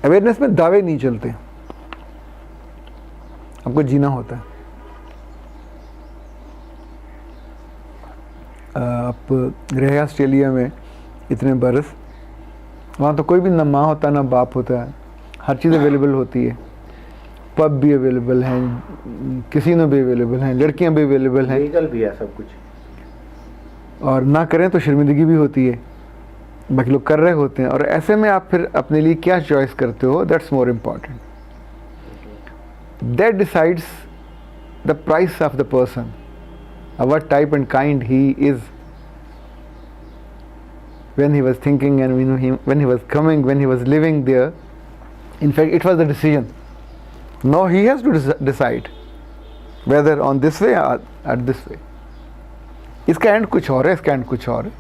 Awareness में दावे नहीं चलते, आपको जीना होता है। आप रहे ऑस्ट्रेलिया में इतने बरस, वहाँ तो कोई भी ना माँ होता ना बाप होता है, हर चीज़ अवेलेबल होती है। पब भी अवेलेबल हैं, कैसीनो भी अवेलेबल हैं, लड़कियाँ भी अवेलेबल हैं, लीगल भी है सब कुछ। और ना करें तो शर्मिंदगी भी होती है, बाकी लोग कर रहे होते हैं। और ऐसे में आप फिर अपने लिए क्या चॉइस करते हो, that's more important. That decides the price of the person, what type and kind he is when he was thinking and when he was coming, when he was living there. In fact, it was the decision. Now he has to decide whether on this way or at this way. इसका and कुछ और है, इसका and कुछ और है।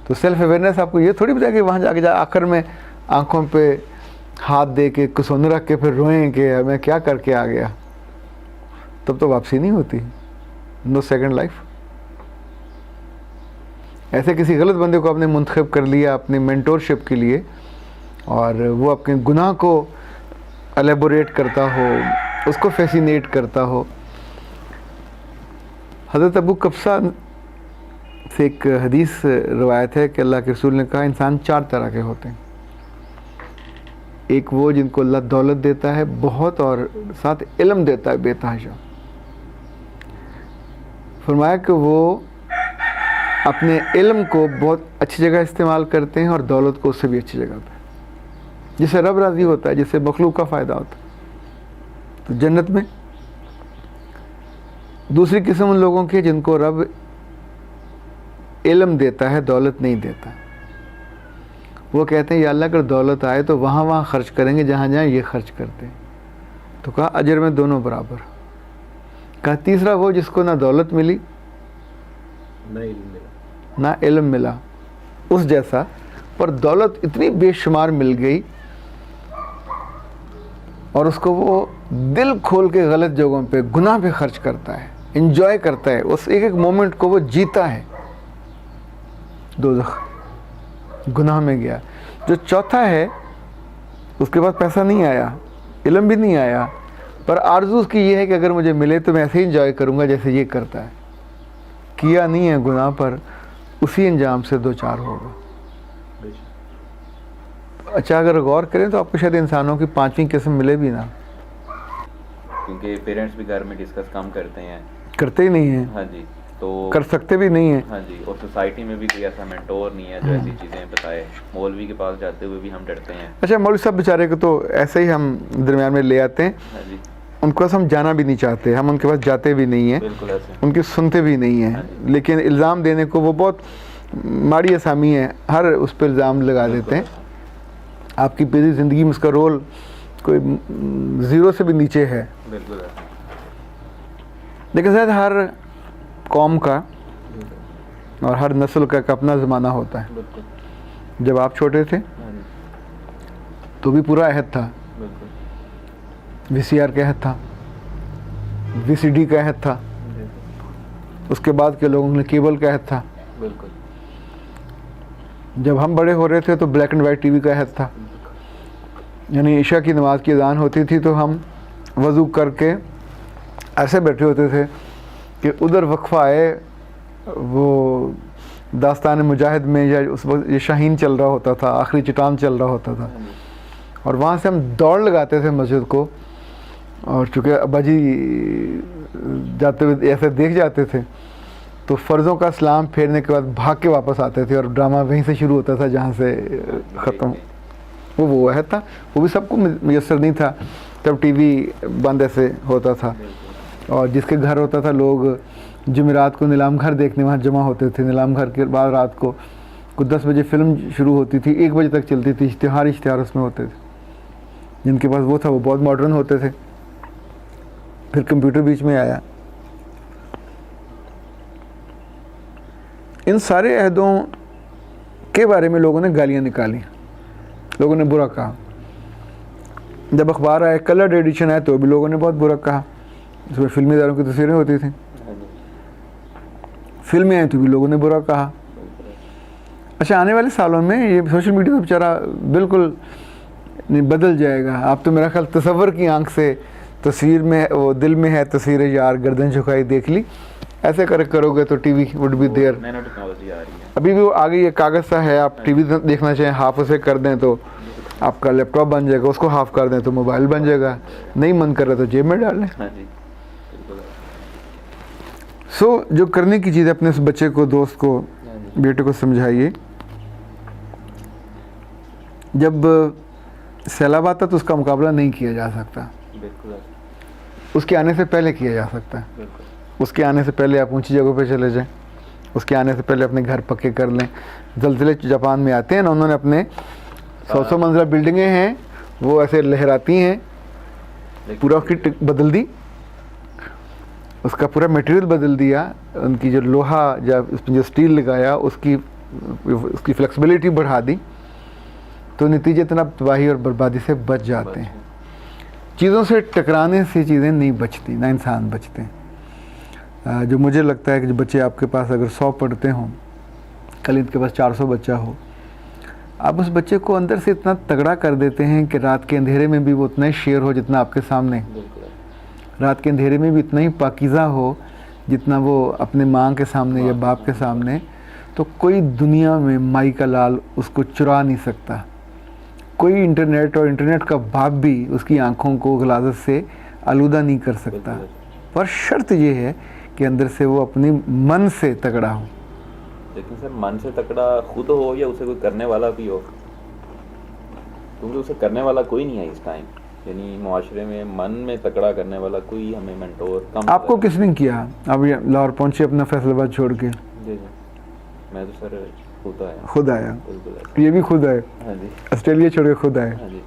तो self awareness आपको ये थोड़ी बता कि वहाँ जाके आखिर में आंखों पे हाथ दे के कुसोन रख के फिर रोएं कि मैं क्या करके आ गया, तब तो वापसी नहीं होती। No second life. ऐसे किसी गलत बंदे को आपने मुंतखब कर लिया अपनी मेंटोरशिप के लिए, और वो अपने गुनाह को एलेबोरेट करता हो, उसको फैसिनेट करता हो। हज़रत अबू कब्सा से एक हदीस रवायत है कि अल्लाह के रसूल ने कहा इंसान 4 तरह के होते हैं। एक वो जिनको अल्लाह दौलत देता है बहुत और साथ इल्म देता है बेतहाशा। फरमाया कि वो अपने इल्म को बहुत अच्छी जगह इस्तेमाल करते हैं और दौलत को उससे भी अच्छी जगह पे, जिससे रब राज़ी होता है, जिससे मखलूक का फ़ायदा होता है, तो जन्नत में। दूसरी किस्म उन लोगों की जिनको रब इल्म देता है, दौलत नहीं देता। वो कहते हैं या अल्लाह अगर दौलत आए तो वहाँ वहाँ खर्च करेंगे जहाँ जहाँ ये खर्च करते हैं। तो कहा अजर में दोनों बराबर। कहा तीसरा वो जिसको ना दौलत मिली ना इल्म मिला उस जैसा, पर दौलत इतनी बेशुमार मिल गई और उसको वो दिल खोल के गलत जगहों पे गुनाह पे खर्च करता है, इंजॉय करता है, उस एक एक मोमेंट को वो जीता है। दोज़ख गुनाह में गया। जो चौथा है उसके पास पैसा नहीं आया, इल्म भी नहीं आया, पर आरज़ू उसकी ये है कि अगर मुझे मिले तो मैं ऐसे ही इंजॉय करूँगा जैसे ये करता है। किया नहीं है गुनाह, पर उसी अंजाम से 2-4 होगा। अच्छा, अगर गौर करें तो आपको शायद इंसानों की 5वीं किस्म मिले भी ना, क्योंकि पेरेंट्स भी घर में डिस्कस कम करते हैं, करते ही नहीं हैं। हाँ जी, तो कर सकते भी नहीं हैं। हाँ जी, और सोसाइटी में भी कोई ऐसा मेंटोर नहीं है जो ऐसी चीज़ें बताए। मौलवी के पास जाते हुए भी हम डरते हैं। अच्छा, मौलवी साहब बेचारे को तो ऐसे ही हम दरमियान में ले आते हैं। हाँ जी, उनके पास हम जाना भी नहीं चाहते, हम उनके पास जाते भी नहीं हैं, बिल्कुल ऐसे। उनकी सुनते भी नहीं हैं। लेकिन इल्ज़ाम देने को वो बहुत माड़ी असामी है, हर उस पर इल्ज़ाम लगा देते हैं। आपकी पूरी ज़िंदगी में उसका रोल कोई 0 से भी नीचे है। बिल्कुल ऐसे। लेकिन शायद हर कौम का और हर नस्ल का एक अपना ज़माना होता है। बिल्कुल। जब आप छोटे थे हाँ जी, तो भी पूरा अहद था, बिल्कुल। VCR का अहद था, VCD का अहद था, उसके बाद के लोगों ने केबल का अहद था। बिल्कुल। जब हम बड़े हो रहे थे तो ब्लैक एंड वाइट टीवी का अहद था। यानी ईशा की नमाज़ की अज़ान होती थी तो हम वज़ू करके ऐसे बैठे होते थे कि उधर वक्फ़ा आए, वो दास्तान मुजाहिद में या उस वक्त ये शाहीन चल रहा होता था, आखिरी चट्टान चल रहा होता था, और वहाँ से हम दौड़ लगाते थे मस्जिद को। और चूँकि अब्बा जी जाते हुए ऐसे देख जाते थे तो फ़र्ज़ों का सलाम फेरने के बाद भाग के वापस आते थे और ड्रामा वहीं से शुरू होता था जहाँ से ख़त्म। वो अहद था, वो भी सबको मुयस्सर नहीं था, तब टीवी बंद ऐसे होता था। और जिसके घर होता था लोग जुमेरात को नीलाम घर देखने वहाँ जमा होते थे। नीलाम घर के बाद रात को कुछ 10 बजे फिल्म शुरू होती थी, 1 बजे तक चलती थी। इश्तिहार उसमें होते थे। जिनके पास वो था वो बहुत मॉडर्न होते थे। फिर कंप्यूटर बीच में आया। इन सारे अहदों के बारे में लोगों ने गालियाँ निकाली, लोगों ने बुरा कहा। जब अखबार आए, कलर्ड एडिशन आए, तो भी लोगों ने बहुत बुरा कहा। इसमें फिल्मी इदारों की तस्वीरें होती थी, फिल्में आई तो भी लोगों ने बुरा कहा। अच्छा, आने वाले सालों में ये सोशल मीडिया तो बेचारा बिल्कुल नहीं बदल जाएगा। आप तो मेरा ख्याल तसव्वुर की आंख से तस्वीर में, वो दिल में है तस्वीर यार, गर्दन झुकाई देख ली, ऐसे करोगे तो TV would be there. Nano technology आ रही है अभी भी वो आ गई है, कागज़ सा है, आप टीवी देखना चाहें हाफ उसे कर दें तो आपका लैपटॉप बन जाएगा, उसको हाफ कर दें तो मोबाइल बन जाएगा, नहीं मन कर रहा तो जेब में डाल लें। हाँ जी बिल्कुल। सो जो करने की चीज़ अपने उस बच्चे को, दोस्त को, बेटे को समझाइए। जब सैलाब आता तो उसका मुकाबला नहीं किया जा सकता, बिल्कुल उसके आने से पहले किया जा सकता है। बिल्कुल। उसके आने से पहले आप ऊंची जगहों पे चले जाएं, उसके आने से पहले अपने घर पक्के कर लें। ज़लज़ले जापान में आते हैं ना, उन्होंने अपने 100 मंजिला बिल्डिंगें हैं वो ऐसे लहराती हैं, पूरा उसकी बदल दी, उसका पूरा मटेरियल बदल दिया, उनकी जो लोहा जो स्टील लगाया उसकी फ्लेक्सिबिलिटी बढ़ा दी, तो नतीजे इतना तबाही और बर्बादी से बच जाते हैं। चीज़ों से टकराने से चीज़ें नहीं बचती, ना इंसान बचते हैं। जो मुझे लगता है कि जो बच्चे आपके पास अगर 100 पढ़ते हों, कल इनके पास 400 बच्चा हो, आप उस बच्चे को अंदर से इतना तगड़ा कर देते हैं कि रात के अंधेरे में भी वो उतना ही शेर हो जितना आपके सामने, रात के अंधेरे में भी इतना ही पाकीज़ा हो जितना वो अपने माँ के सामने या बाप के सामने। तो कोई दुनिया में माई का लाल उसको चुरा नहीं सकता, कोई इंटरनेट और इंटरनेट का बाप भी उसकी आंखों को गलाजत से आलूदा नहीं कर सकता। पर शर्त ये है कि अंदर से वो अपनी मन से तगड़ा हो। लेकिन सर मन से तगड़ा खुद हो या उसे कोई करने वाला भी हो, क्योंकि उसे करने वाला कोई नहीं है इस टाइम, यानी मुआशरे में मन में तगड़ा करने वाला कोई हमें मेंटोर कम। आपको किसने किया? अब लाहौर पहुंचे अपना फैसलाबाद छोड़ के? जी जी, मैं तो सर खुद आया। बिल्कुल, ये भी खुद आए? हाँ जी। ऑस्ट्रेलिया छोड़ के खुद आए? हाँ जी।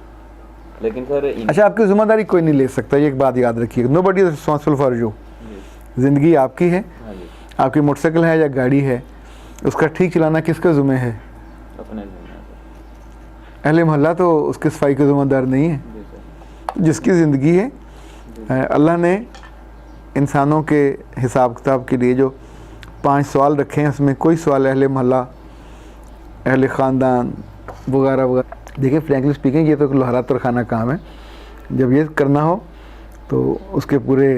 लेकिन सर अच्छा, आपकी जिम्मेदारी कोई नहीं ले सकता, ये एक बात याद रखिए, nobody is responsible for you. ज़िंदगी आपकी है, हाँ जी। आपकी मोटरसाइकिल है या गाड़ी है, उसका ठीक चलाना किसका ज़िम्मे है? अपने अहले मोहल्ला तो उसके सफाई का ज़िम्मेदार नहीं है। जिसकी ज़िंदगी है, अल्लाह ने इंसानों के हिसाब किताब के लिए जो 5 सवाल रखे हैं, उसमें कोई सवाल अहले मोहल्ला, अहले ख़ानदान वगैरह वगैरह। देखिए फ्रैंकली स्पीकिंग, ये तो लोहारा तरखाना काम है, जब ये करना हो तो उसके पूरे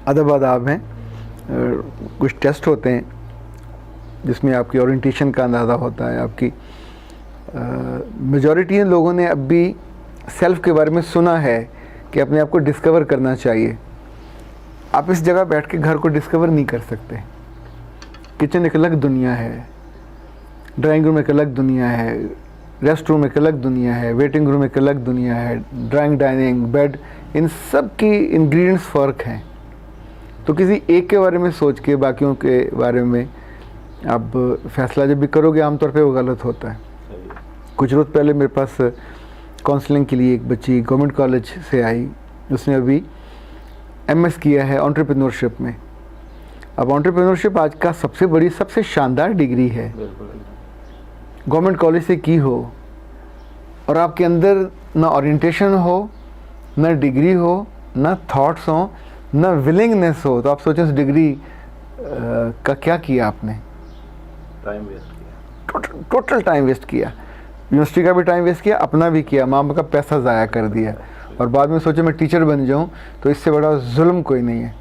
अदब आदाब हैं, कुछ टेस्ट होते हैं जिसमें आपकी ओरिएंटेशन का अंदाज़ा होता है। आपकी मेजॉरिटी लोगों ने अब भी सेल्फ़ के बारे में सुना है कि अपने आप को डिस्कवर करना चाहिए। आप इस जगह बैठ के घर को डिस्कवर नहीं कर सकते। किचन एक अलग दुनिया है, ड्राइंग रूम एक अलग दुनिया है, रेस्ट रूम एक अलग दुनिया है, वेटिंग रूम एक अलग दुनिया है, ड्राइंग, डाइनिंग, बेड, इन सब की इंग्रेडिएंट्स फ़र्क हैं। तो किसी एक के बारे में सोच के बाकियों के बारे में आप फैसला जब भी करोगे, आमतौर पे वो गलत होता है। कुछ रोज़ पहले मेरे पास काउंसलिंग के लिए एक बच्ची गवर्नमेंट कॉलेज से आई, उसने अभी MS किया है एंटरप्रेन्योरशिप में। अब एंटरप्रेन्योरशिप आज का सबसे बड़ी, सबसे शानदार डिग्री है, गवर्नमेंट कॉलेज से की हो, और आपके अंदर ना ओरिएंटेशन हो, ना डिग्री हो, ना थॉट्स हो, ना विलिंगनेस हो, तो आप सोचें उस डिग्री का क्या किया आपने? टाइम वेस्ट किया, टोटल टाइम वेस्ट किया, यूनिवर्सिटी का भी टाइम वेस्ट किया, अपना भी किया, माँ बाप का पैसा ज़ाया कर दिया, और बाद में सोचे मैं टीचर बन जाऊँ, तो इससे बड़ा जुल्म कोई नहीं है।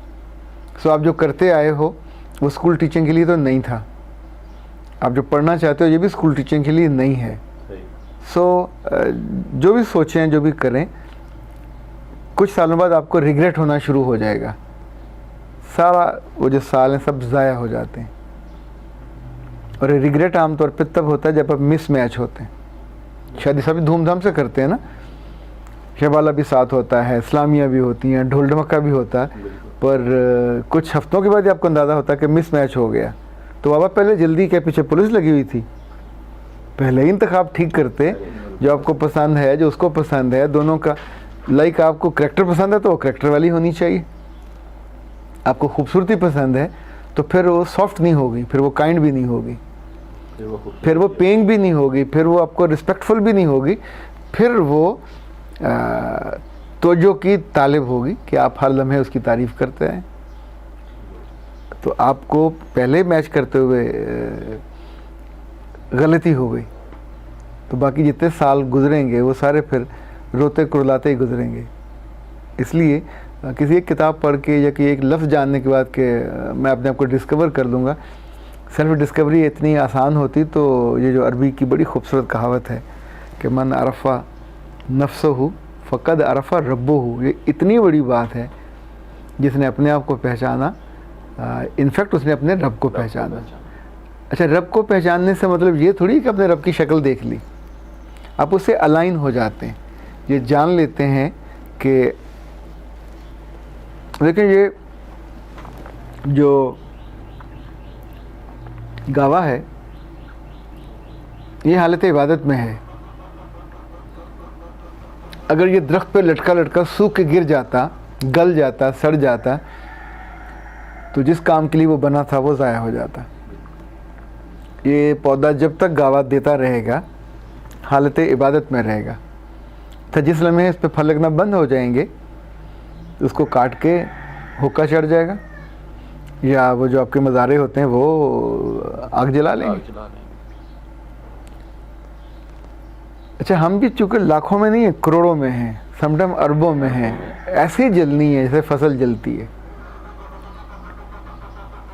सो आप जो करते आए हो वो स्कूल टीचिंग के लिए तो नहीं था, आप जो पढ़ना चाहते हो ये भी स्कूल टीचिंग के लिए नहीं है। सो जो भी सोचें, जो भी करें, कुछ सालों बाद आपको रिग्रेट होना शुरू हो जाएगा, सारा वो जो साल हैं सब ज़ाया हो जाते हैं। और रिग्रेट आमतौर पर तब होता है जब आप मिस मैच होते हैं। शादी सभी धूमधाम से करते हैं ना, शबाला भी साथ होता है, इस्लामियाँ भी होती हैं, ढोल ढमक्का भी होता है, पर कुछ हफ्तों के बाद ही आपको अंदाज़ा होता है कि मिस मैच हो गया। तो बाबा पहले जल्दी के पीछे पुलिस लगी हुई थी, पहले ही इंतखाब ठीक करते, जो आपको पसंद है, जो उसको पसंद है, दोनों का लाइक आपको करैक्टर पसंद है तो वो करैक्टर वाली होनी चाहिए, आपको खूबसूरती पसंद है तो फिर वो सॉफ्ट नहीं होगी, फिर वो काइंड भी नहीं होगी, फिर वो पेइंग भी नहीं होगी, फिर वो आपको रिस्पेक्टफुल भी नहीं होगी, फिर वो तवज्जो की तालिब होगी कि आप हर लम्हे उसकी तारीफ़ करते हैं। तो आपको पहले मैच करते हुए गलती हो गई, तो बाकी जितने साल गुजरेंगे वो सारे फिर रोते कुरलाते ही गुजरेंगे। इसलिए किसी एक किताब पढ़ के या कि एक लफ्ज़ जानने के बाद के मैं अपने आप को डिस्कवर कर दूंगा, सेल्फ डिस्कवरी इतनी आसान होती तो ये जो अरबी की बड़ी खूबसूरत कहावत है कि मन अरफ़ा नफ्सहु फ़क़द अरफ़ा रब्बहु, ये इतनी बड़ी बात है। जिसने अपने आप को पहचाना इनफैक्ट उसने अपने रब को पहचाना। अच्छा, रब को पहचानने से मतलब ये थोड़ी कि अपने रब की शक्ल देख ली, आप उससे अलाइन हो जाते हैं, ये जान लेते हैं कि लेकिन ये जो गावा है ये हालत इबादत में है। अगर ये दरख्त पे लटका लटका सूख के गिर जाता, गल जाता, सड़ जाता, तो जिस काम के लिए वो बना था वो ज़ाया हो जाता। ये पौधा जब तक गावा देता रहेगा हालत इबादत में रहेगा, तो जिस लम्हे इस पे फल लगना बंद हो जाएंगे उसको काट के हुक्का चढ़ जाएगा, या वो जो आपके मज़ारे होते हैं वो आग जला लेंगे। अच्छा, हम भी चूँकि लाखों में नहीं है, करोड़ों में हैं, समटाइम अरबों में हैं, ऐसी जलनी है जैसे फसल जलती है।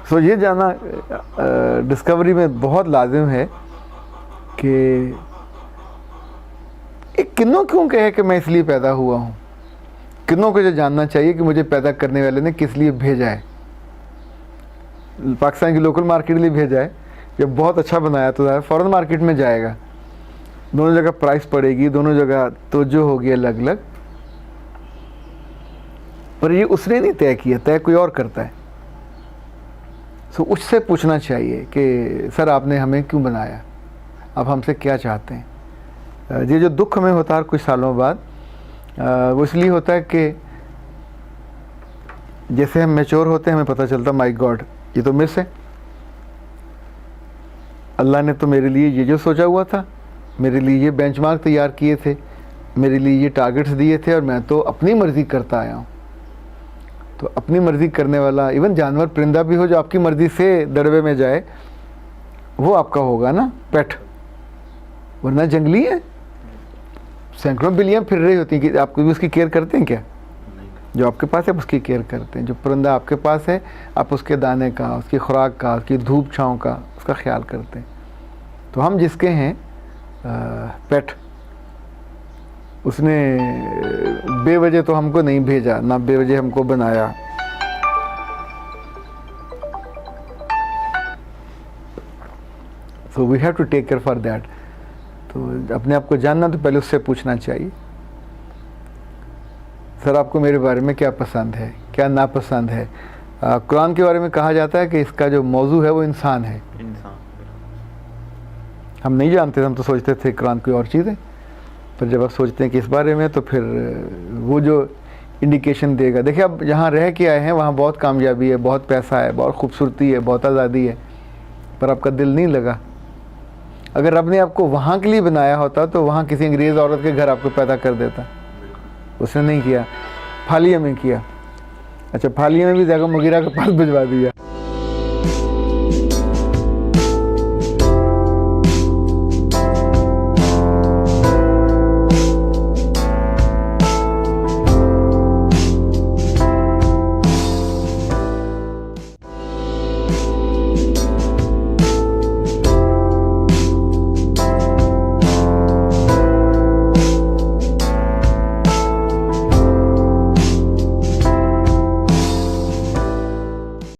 सो ये जाना डिस्कवरी में बहुत लाजिम है कि एक किन्नों क्यों कहे कि मैं इसलिए पैदा हुआ हूँ। किन्नों को जो जानना चाहिए कि मुझे पैदा करने वाले ने किस लिए भेजा है। पाकिस्तान की लोकल मार्केट के लिए भेजा है, जब बहुत अच्छा बनाया तो फ़ॉरेन मार्केट में जाएगा, दोनों जगह प्राइस पड़ेगी, दोनों जगह तवज्जो होगी अलग अलग, पर ये उसने नहीं तय किया, तय कोई और करता है। सो उससे पूछना चाहिए कि सर आपने हमें क्यों बनाया, आप हमसे क्या चाहते हैं। ये जो दुख हमें होता है कुछ सालों बाद वो इसलिए होता है कि जैसे हम मैच्योर होते हैं हमें पता चलता माय गॉड ये तो मिस है, अल्लाह ने तो मेरे लिए ये जो सोचा हुआ था, मेरे लिए ये बेंचमार्क तैयार किए थे, मेरे लिए ये टारगेट्स दिए थे, और मैं तो अपनी मर्ज़ी करता आया हूँ। तो अपनी मर्ज़ी करने वाला इवन जानवर परिंदा भी हो जो आपकी मर्ज़ी से दड़बे में जाए वो आपका होगा ना पेट, वरना जंगली है, सैकड़ों बिल्लियाँ फिर रही होती हैं कि आप कभी उसकी केयर करते हैं क्या। जो आपके पास है उसकी केयर करते हैं, जो परिंदा आपके पास है आप उसके दाने का, उसकी खुराक का, उसकी धूप छाँव का उसका ख्याल करते हैं। तो हम जिसके हैं पेट, उसने बेवजह तो हमको नहीं भेजा, ना बेवजह हमको बनाया। So we have to take care for that. तो अपने आप को जानना तो पहले उससे पूछना चाहिए, सर आपको मेरे बारे में क्या पसंद है, क्या नापसंद है। कुरान के बारे में कहा जाता है कि इसका जो मौजू है वो इंसान है। हम नहीं जानते थे, हम तो सोचते थे कुरान कोई और चीज़ है, पर जब आप सोचते हैं कि इस बारे में तो फिर वो जो इंडिकेशन देगा। देखिए अब जहाँ रह के आए हैं वहाँ बहुत कामयाबी है, बहुत पैसा है, बहुत खूबसूरती है, बहुत आज़ादी है, पर आपका दिल नहीं लगा। अगर रब ने आपको वहाँ के लिए बनाया होता तो वहाँ किसी अंग्रेज़ औरत के घर आपको पैदा कर देता, उसने नहीं किया, फालिया में किया। अच्छा, फालिया में भी जाकर मुगीरा के पास भिजवा दिया।